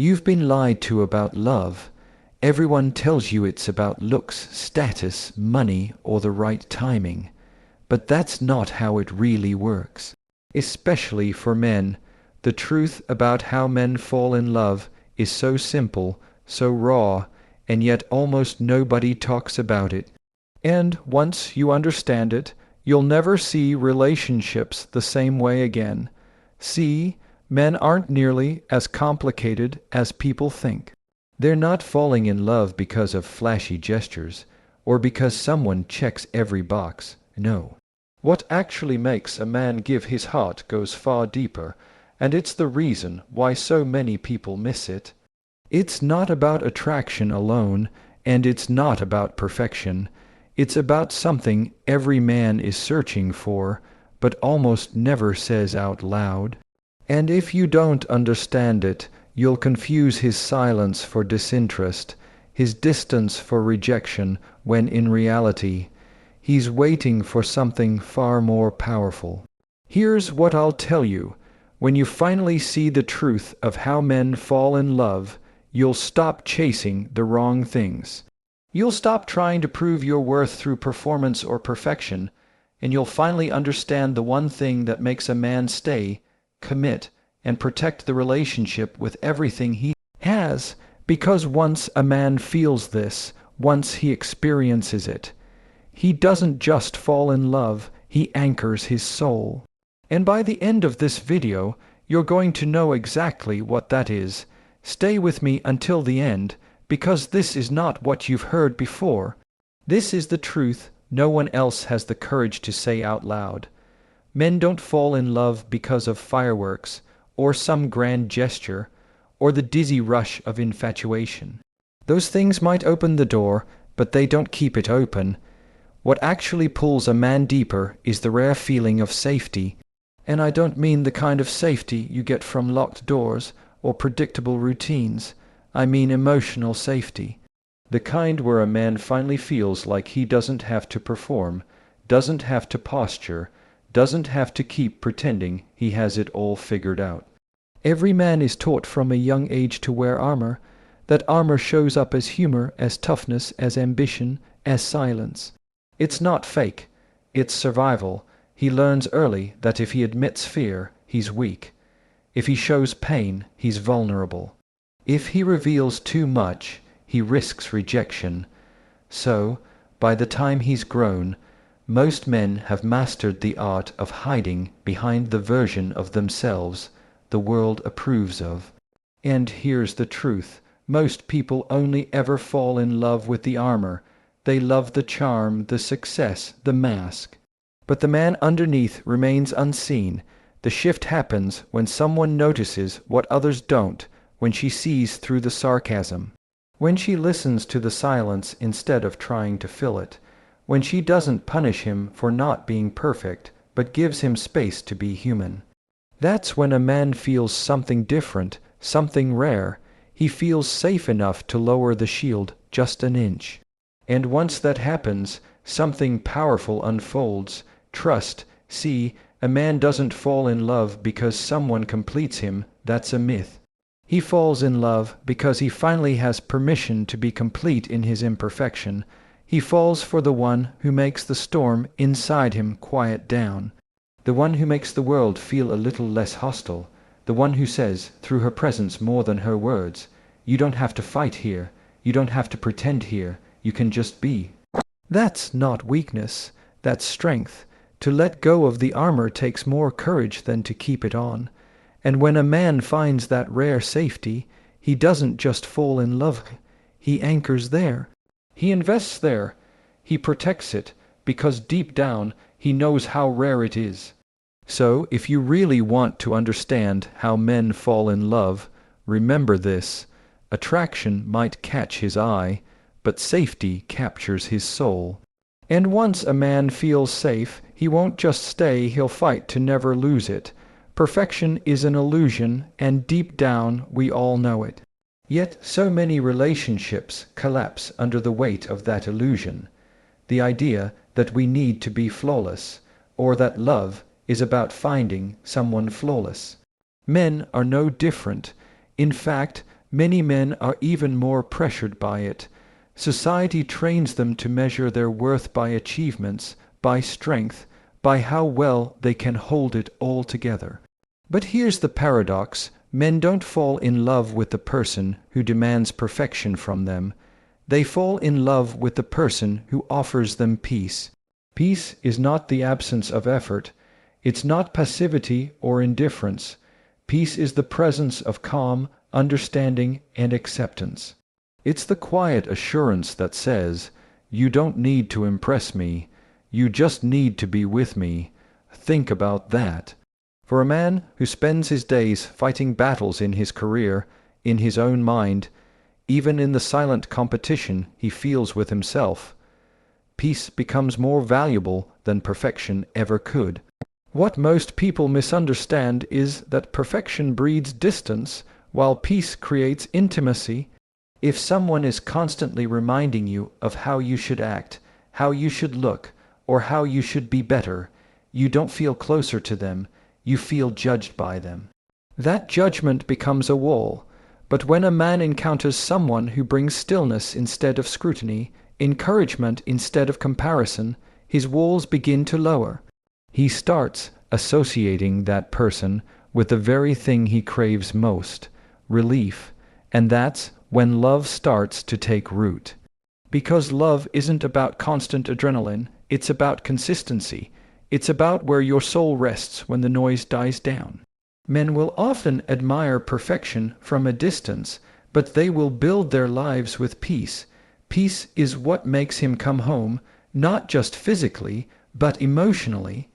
You've been lied to about love. Everyone tells you it's about looks, status, money, or the right timing. But that's not how it really works. Especially for men, the truth about how men fall in love is so simple, so raw, and yet almost nobody talks about it. And once you understand it, you'll never see relationships the same way again. See, men aren't nearly as complicated as people think. They're not falling in love because of flashy gestures, or because someone checks every box. No. What actually makes a man give his heart goes far deeper, and it's the reason why so many people miss it. It's not about attraction alone, and it's not about perfection. It's about something every man is searching for, but almost never says out loud. And if you don't understand it, you'll confuse his silence for disinterest, his distance for rejection, when in reality, he's waiting for something far more powerful. Here's what I'll tell you. When you finally see the truth of how men fall in love, you'll stop chasing the wrong things. You'll stop trying to prove your worth through performance or perfection, and you'll finally understand the one thing that makes a man stay, commit, and protect the relationship with everything he has. Because once a man feels this, once he experiences it, he doesn't just fall in love, he anchors his soul. And by the end of this video, you're going to know exactly what that is. Stay with me until the end, because this is not what you've heard before. This is the truth no one else has the courage to say out loud. Men don't fall in love because of fireworks, or some grand gesture, or the dizzy rush of infatuation. Those things might open the door, but they don't keep it open. What actually pulls a man deeper is the rare feeling of safety, and I don't mean the kind of safety you get from locked doors or predictable routines. I mean emotional safety. The kind where a man finally feels like he doesn't have to perform, doesn't have to posture, doesn't have to keep pretending he has it all figured out. Every man is taught from a young age to wear armor. That armor shows up as humor, as toughness, as ambition, as silence. It's not fake. It's survival. He learns early that if he admits fear, he's weak. If he shows pain, he's vulnerable. If he reveals too much, he risks rejection. So, by the time he's grown, most men have mastered the art of hiding behind the version of themselves the world approves of. And here's the truth. Most people only ever fall in love with the armor. They love the charm, the success, the mask. But the man underneath remains unseen. The shift happens when someone notices what others don't, when she sees through the sarcasm, when she listens to the silence instead of trying to fill it, when she doesn't punish him for not being perfect, but gives him space to be human. That's when a man feels something different, something rare. He feels safe enough to lower the shield just an inch. And once that happens, something powerful unfolds. Trust. See, a man doesn't fall in love because someone completes him. That's a myth. He falls in love because he finally has permission to be complete in his imperfection. He falls for the one who makes the storm inside him quiet down, the one who makes the world feel a little less hostile, the one who says, through her presence more than her words, "You don't have to fight here, you don't have to pretend here, you can just be." That's not weakness, that's strength. To let go of the armor takes more courage than to keep it on. And when a man finds that rare safety, he doesn't just fall in love, he anchors there. He invests there. He protects it, because deep down he knows how rare it is. So, if you really want to understand how men fall in love, remember this. Attraction might catch his eye, but safety captures his soul. And once a man feels safe, he won't just stay, he'll fight to never lose it. Perfection is an illusion, and deep down we all know it. Yet so many relationships collapse under the weight of that illusion. The idea that we need to be flawless, or that love is about finding someone flawless. Men are no different. In fact, Many men are even more pressured by it. Society trains them to measure their worth by achievements, by strength, by how well they can hold it all together. But here's the paradox. Men don't fall in love with the person who demands perfection from them. They fall in love with the person who offers them peace. Peace is not the absence of effort. It's not passivity or indifference. Peace is the presence of calm, understanding, and acceptance. It's the quiet assurance that says, "You don't need to impress me. You just need to be with me." Think about that. For a man who spends his days fighting battles in his career, in his own mind, even in the silent competition he feels with himself, peace becomes more valuable than perfection ever could. What most people misunderstand is that perfection breeds distance, while peace creates intimacy. If someone is constantly reminding you of how you should act, how you should look, or how you should be better, you don't feel closer to them, you feel judged by them. That judgment becomes a wall. But when a man encounters someone who brings stillness instead of scrutiny, encouragement instead of comparison, his walls begin to lower. He starts associating that person with the very thing he craves most, relief, and that's when love starts to take root. Because love isn't about constant adrenaline, it's about consistency. It's about where your soul rests when the noise dies down. Men will often admire perfection from a distance, but they will build their lives with peace. Peace is what makes him come home, not just physically, but emotionally.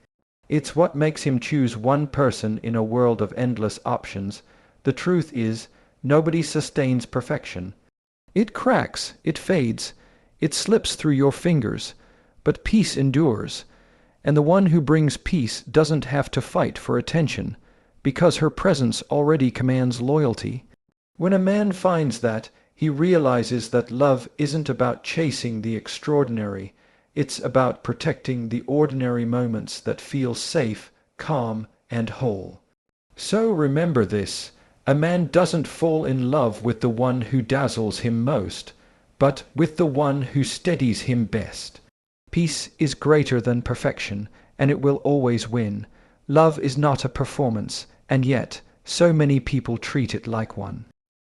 It's what makes him choose one person in a world of endless options. The truth is, nobody sustains perfection. It cracks, it fades, it slips through your fingers, but peace endures. And the one who brings peace doesn't have to fight for attention, because her presence already commands loyalty. When a man finds that, he realizes that love isn't about chasing the extraordinary. It's about protecting the ordinary moments that feel safe, calm, and whole. So remember this: a man doesn't fall in love with the one who dazzles him most, but with the one who steadies him best. Peace is greater than perfection, and it will always win. Love is not a performance, and yet so many people treat it like one.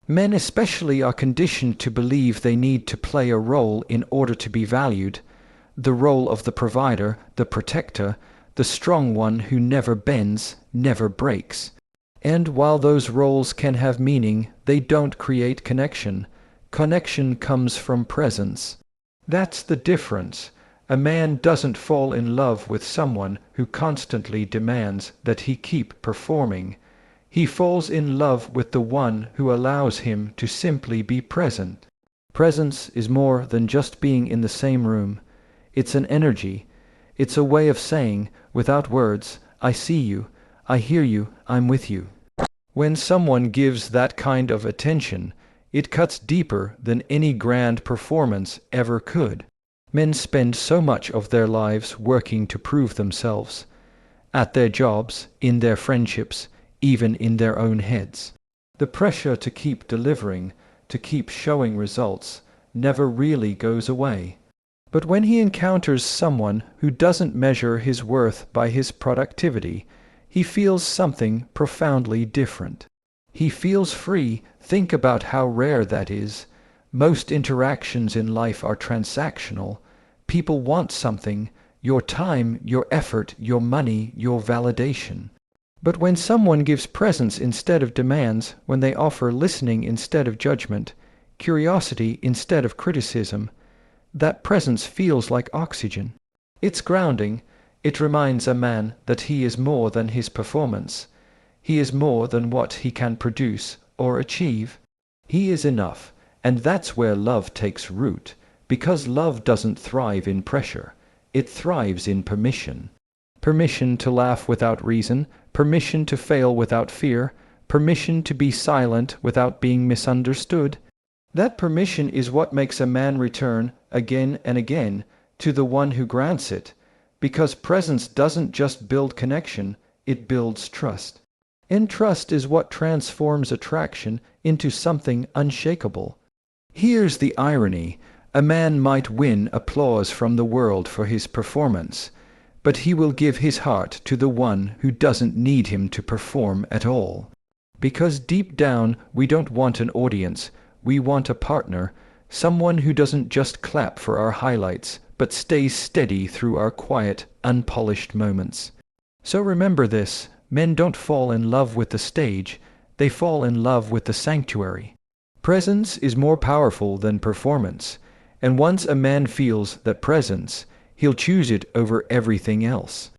Men especially are conditioned to believe they need to play a role in order to be valued. The role of the provider, the protector, the strong one who never bends, never breaks. And while those roles can have meaning, they don't create connection. Connection comes from presence. That's the difference. A man doesn't fall in love with someone who constantly demands that he keep performing. He falls in love with the one who allows him to simply be present. Presence is more than just being in the same room. It's an energy. It's a way of saying, without words, "I see you, I hear you, I'm with you." When someone gives that kind of attention, it cuts deeper than any grand performance ever could. Men spend so much of their lives working to prove themselves, at their jobs, in their friendships, even in their own heads. The pressure to keep delivering, to keep showing results, never really goes away. But when he encounters someone who doesn't measure his worth by his productivity, he feels something profoundly different. He feels free. Think about how rare that is. Most interactions in life are transactional. People want something: your time, your effort, your money, your validation. But when someone gives presence instead of demands, when they offer listening instead of judgment, curiosity instead of criticism, that presence feels like oxygen. It's grounding. It reminds a man that he is more than his performance. He is more than what he can produce or achieve. He is enough, and that's where love takes root, because love doesn't thrive in pressure. It thrives in permission. Permission to laugh without reason, permission to fail without fear, permission to be silent without being misunderstood. That permission is what makes a man return again and again to the one who grants it, because presence doesn't just build connection, it builds trust. And trust is what transforms attraction into something unshakable. Here's the irony. A man might win applause from the world for his performance, but he will give his heart to the one who doesn't need him to perform at all. Because deep down we don't want an audience, we want a partner, someone who doesn't just clap for our highlights, but stays steady through our quiet, unpolished moments. So remember this, men don't fall in love with the stage, they fall in love with the sanctuary. Presence is more powerful than performance, and once a man feels that presence, he'll choose it over everything else.